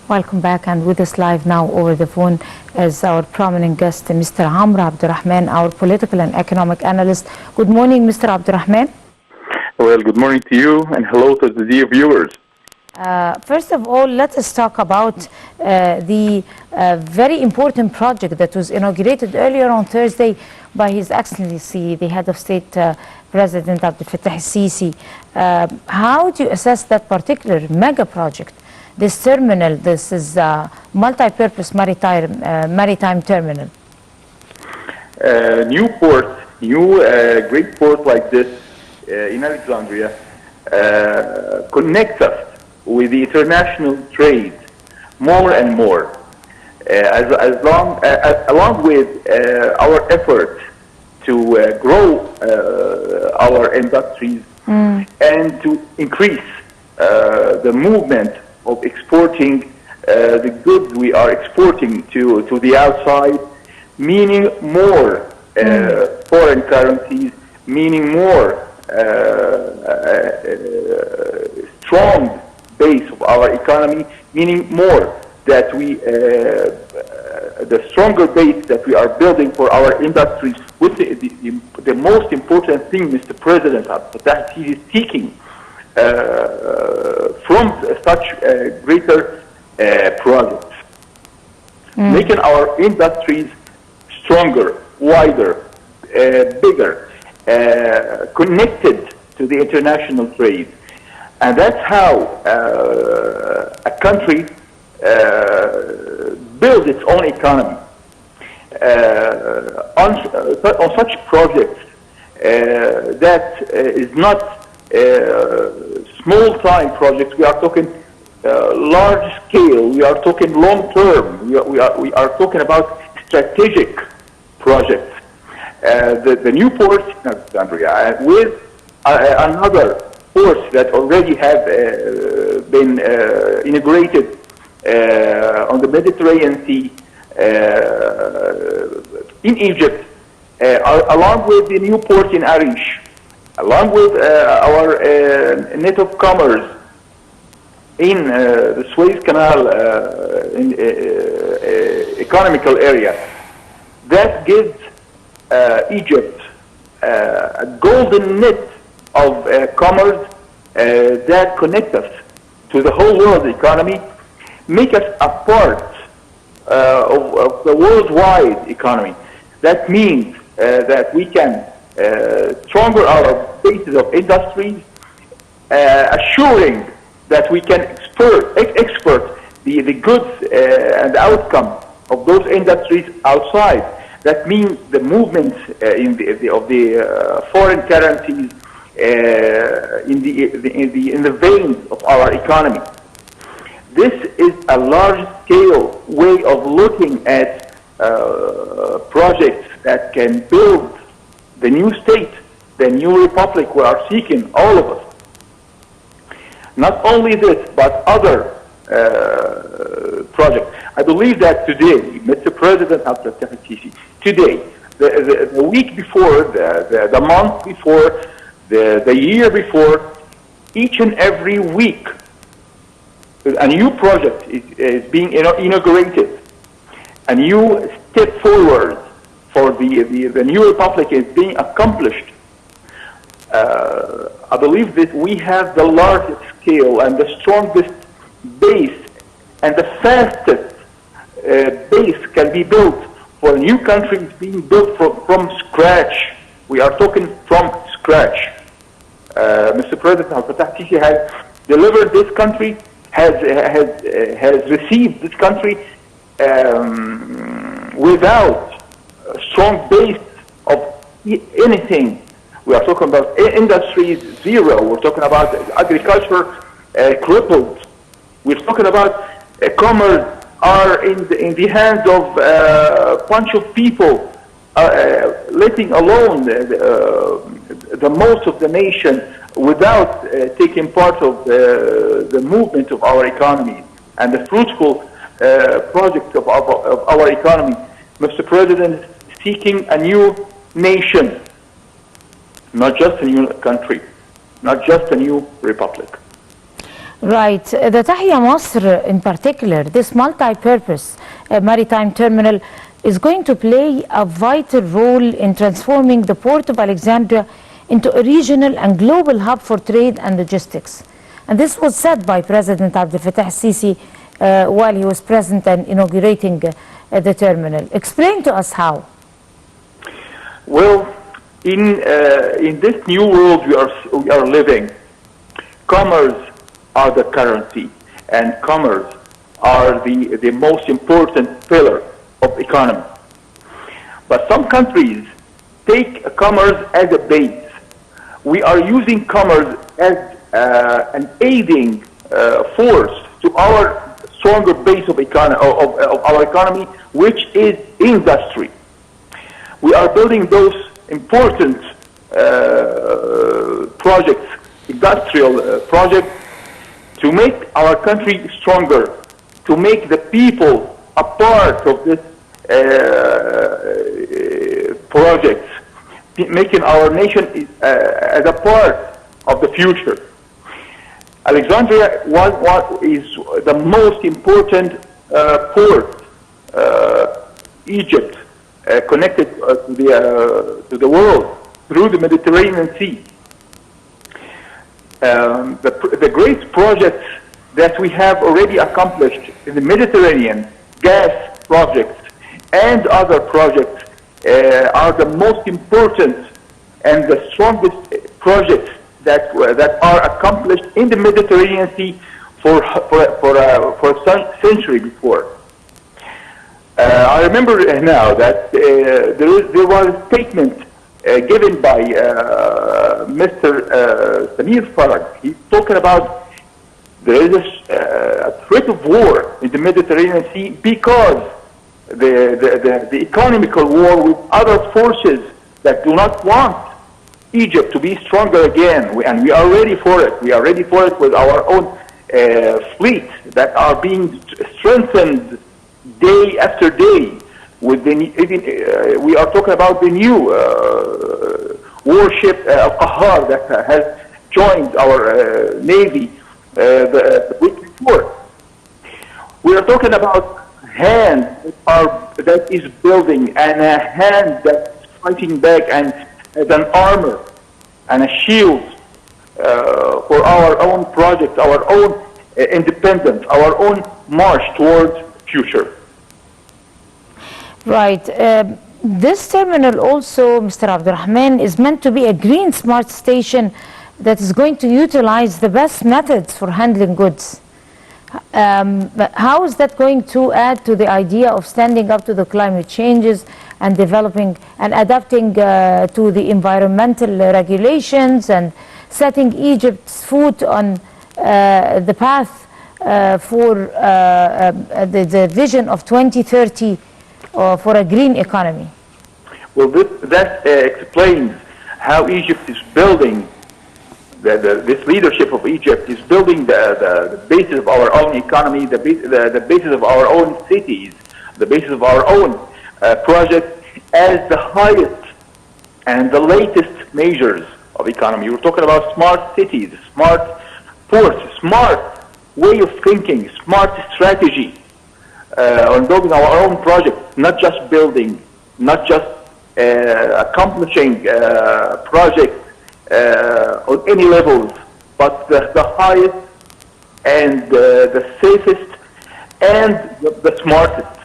Welcome back, and with us live now over the phone is our prominent guest, Mr. Abdel, our political and economic analyst. Good morning, Mr. Abdel. Well, good morning to you, and hello to the dear viewers. First of all, let us talk about the very important project that was inaugurated earlier on Thursday by His Excellency, the Head of State, President Abdel al-Sisi. How do you assess that particular mega project? This terminal, this is a multi-purpose maritime terminal. New great port like this in Alexandria connects us with the international trade more and more, along with our effort to grow our industries and to increase the movement of exporting the goods we are exporting to the outside, meaning more foreign currencies, meaning more strong base of our economy, meaning more that the stronger base that we are building for our industries, with the most important thing Mr. President that he is seeking from such greater projects, making our industries stronger, wider, bigger, connected to the international trade. And that's how a country builds its own economy. On such projects that is not small-time projects, we are talking large scale, we are talking long-term, we are talking about strategic projects. The new port in Alexandria, with another ports that already have been integrated on the Mediterranean Sea in Egypt, along with the new port in Arish, along with our net of commerce in the Suez Canal economical area, that gives Egypt a golden net of commerce that connect us to the whole world economy, make us a part of the worldwide economy. That means that we can stronger our basis of industries, assuring that we can export the goods and the outcome of those industries outside. That means the movement of the foreign currencies in the veins of our economy. This is a large-scale way of looking at projects that can build the new state, the new republic we are seeking, all of us. Not only this, but other projects. I believe that today, Mr. President Abdel al-Sisi, today, the week before, the month before, the year before, each and every week, a new project is being inaugurated. A new step forward for the new republic is being accomplished. I believe that we have the largest scale and the strongest base and the fastest base can be built for new countries being built from scratch. We are talking from scratch. Mr. President Abdel al-Sisi has delivered this country, has received this country without a strong base of anything. We are talking about industries zero. We're talking about agriculture crippled. We're talking about commerce are in the hands of a bunch of people, letting alone the most of the nation without taking part of the movement of our economy and the fruitful project of our economy. Mr. President is seeking a new nation, not just a new country, not just a new republic. Right. The Tahya Masr in particular, this multi-purpose maritime terminal is going to play a vital role in transforming the Port of Alexandria into a regional and global hub for trade and logistics. And this was said by President Abdel Fattah al-Sisi while he was present and inaugurating the terminal. Explain to us how. Well, in this new world we are living, commerce are the currency, and commerce are the most important pillar of economy. But some countries take commerce as a base. We are using commerce as an aiding force to our stronger base of our economy, which is industry. We are building those important projects, industrial projects, to make our country stronger, to make the people a part of this project, making our nation as a part of the future. Alexandria is the most important port, Egypt, connected to the world through the Mediterranean Sea. The great projects that we have already accomplished in the Mediterranean, gas projects and other projects, are the most important and the strongest projects that are accomplished in the Mediterranean Sea for a century before. I remember now that there was a statement given by Mr. Samir Farag. He's talking about there is a threat of war in the Mediterranean Sea because the economical war with other forces that do not want Egypt to be stronger again, and we are ready for it. We are ready for it with our own fleet that are being strengthened day after day. With we are talking about the new warship Al-Qahar that has joined our Navy the week before. We are talking about hand that is building, and a hand that's fighting back, and as an armor and a shield for our own project, our own independence, our own march towards future. Right. This terminal also, Mr. Abdurrahman, is meant to be a green smart station that is going to utilize the best methods for handling goods. How is that going to add to the idea of standing up to the climate changes and developing and adapting to the environmental regulations and setting Egypt's foot on the path for the vision of 2030 for a green economy? Well, that explains how Egypt is building, this leadership of Egypt is building the basis of our own economy, the basis of our own cities, the basis of our own projects as the highest and the latest measures of economy. We're talking about smart cities, smart ports, smart way of thinking, smart strategy on building our own projects, not just building, not just accomplishing projects on any levels, but the highest and the safest and the smartest.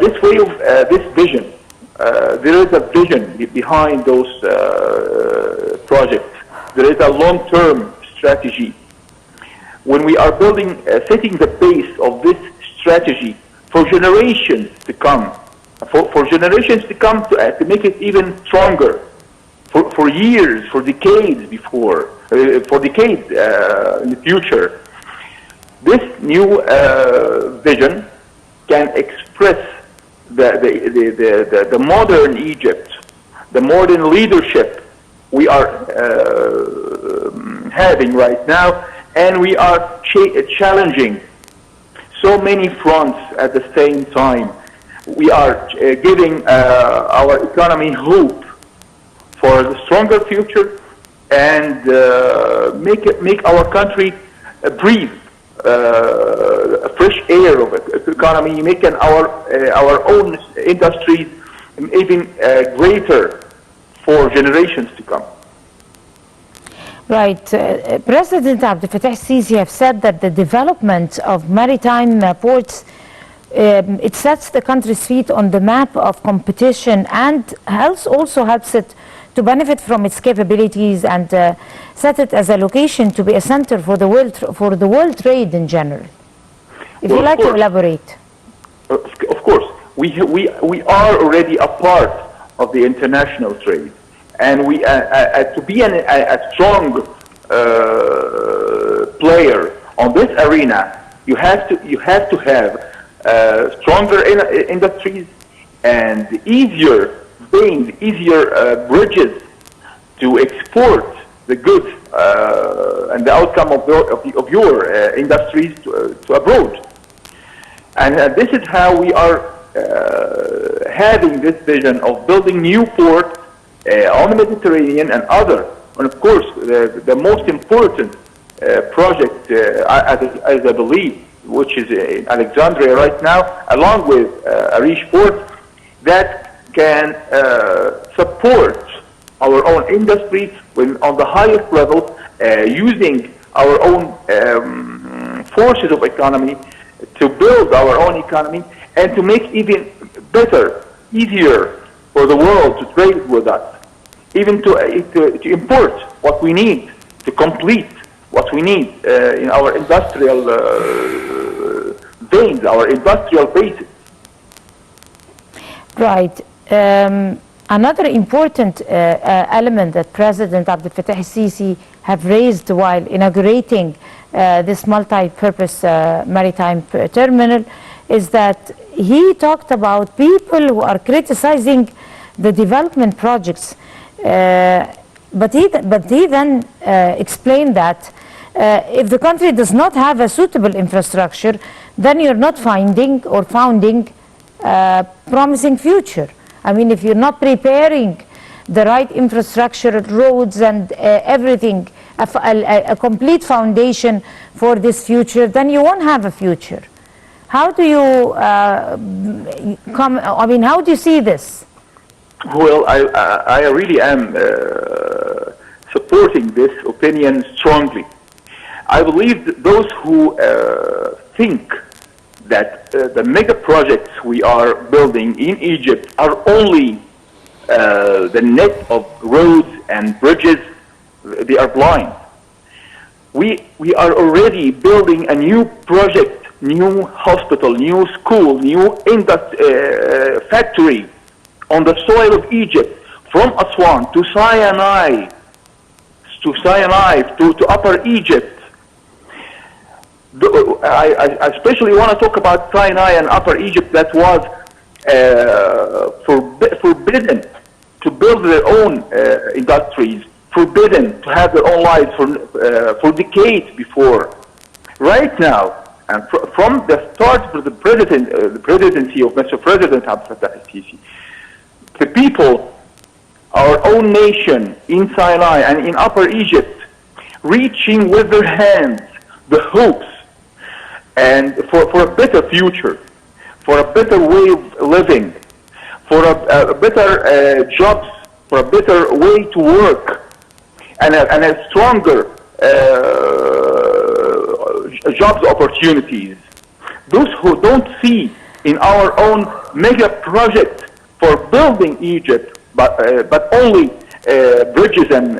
This way of this vision, there is a vision behind those projects. There is a long-term strategy. When we are building, setting the base of this strategy for generations to come, for generations to come, to make it even stronger, for years, for decades before, for decades in the future. This new vision can express the modern Egypt, the modern leadership we are having right now, and we are challenging so many fronts at the same time. We are giving our economy hope for the stronger future, and make our country breathe fresh air of economy, making our own industries even greater for generations to come. Right. President Abdel Fattah al-Sisi have said that the development of maritime ports it sets the country's feet on the map of competition and also helps it to benefit from its capabilities and set it as a location to be a center for the world trade in general. If you'd like to elaborate. Of course, we are already a part of the international trade, and we to be a strong player on this arena, you have to have stronger industries and easier bridges to export the goods and the outcome of your industries to abroad. And this is how we are having this vision of building new ports on the Mediterranean and other. And of course, the most important project, as I believe, which is in Alexandria right now, along with Arish Port, that can support our own industry on the highest level, using our own forces of economy to build our own economy and to make even better, easier for the world to trade with us, even to import what we need to complete what we need in our industrial veins, our industrial bases. Right. Another important element that President Abdel Fattah al-Sisi have raised while inaugurating this multi-purpose maritime terminal is that he talked about people who are criticizing the development projects, but he then explained that if the country does not have a suitable infrastructure, then you're not founding promising future. I mean, if you're not preparing the right infrastructure, roads and everything, a complete foundation for this future, then you won't have a future. How do you how do you see this? Well, I really am supporting this opinion strongly. I believe that those who think that the mega projects we are building in Egypt are only the net of roads and bridges, they are blind. We are already building a new project, new hospital, new school, new factory on the soil of Egypt, from Aswan to Sinai, to Upper Egypt. I especially want to talk about Sinai and Upper Egypt that was forbidden to build their own industries, forbidden to have their own lives for decades before. Right now, and from the start of the presidency of Mr. President Abdel Fattah al-Sisi, the people, our own nation in Sinai and in Upper Egypt, reaching with their hands the hopes and for a better future, for a better way of living, for a better jobs, for a better way to work, and a stronger jobs opportunities. Those who don't see in our own mega project for building Egypt, but only bridges and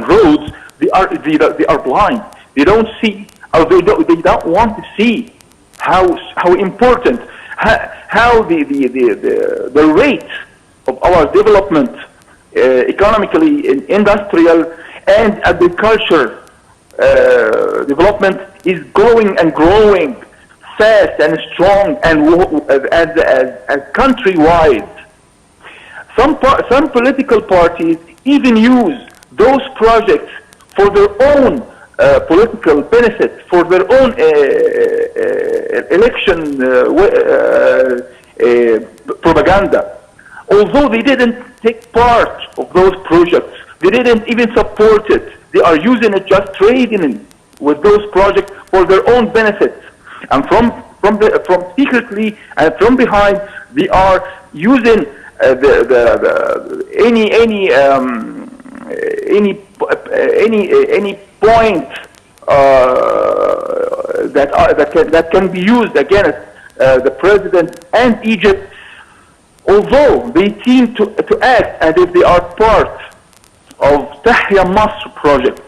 roads, they are blind. They don't see, or they don't want to see how important, how the rate of our development, economically, industrial and agriculture development is going and growing fast and strong and as countrywide. Some political parties even use those projects for their own political benefit, for their own election propaganda. Although they didn't take part of those projects They didn't even support it. They are using it, just trading it with those projects for their own benefits. And from secretly and from behind, they are using any point that can be used against the president and Egypt, although they seem to act as if they are part of Tahya Masr project.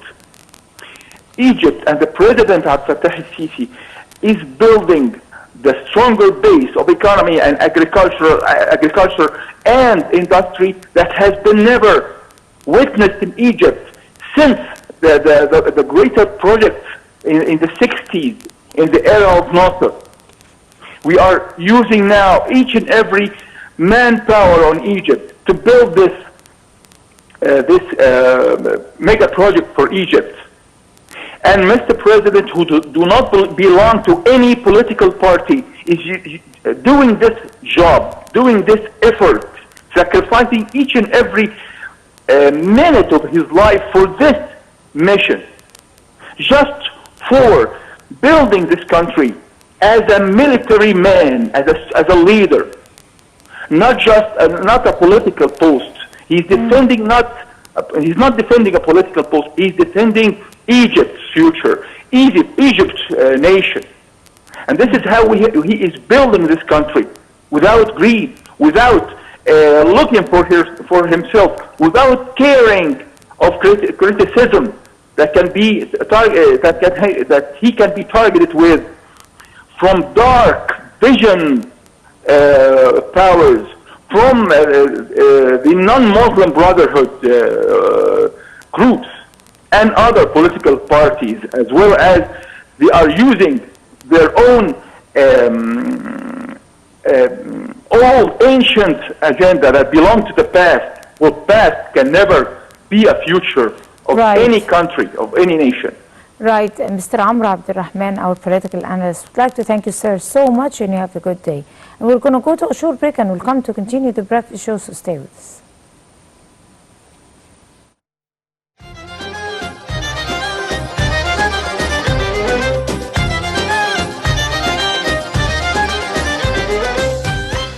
Egypt and the president Abdel al-Sisi is building the stronger base of economy and agriculture and industry that has been never witnessed in Egypt since the greater project in the 60s, in the era of Nasser. We are using now each and every manpower on Egypt to build this mega project for Egypt. And Mr. President, who do not belong to any political party, is doing this job, doing this effort, sacrificing each and every minute of his life for this mission, just for building this country as a military man, as a leader, not a political post. He's defending he's not defending a political post. He's defending Egypt's future, Egypt's nation. And this is how he is building this country, without greed, without looking for himself, without caring of criticism that can be that he can be targeted with from dark vision powers, from the non-Muslim Brotherhood groups and other political parties, as well as they are using their own old ancient agenda that belong to the past. Well, past can never be a future of any country, of any nation. Right. Mr. Amr Abdel Rahman, our political analyst, would like to thank you, sir, so much, and you have a good day. And we're going to go to a short break, and we'll come to continue the breakfast show, so stay with us.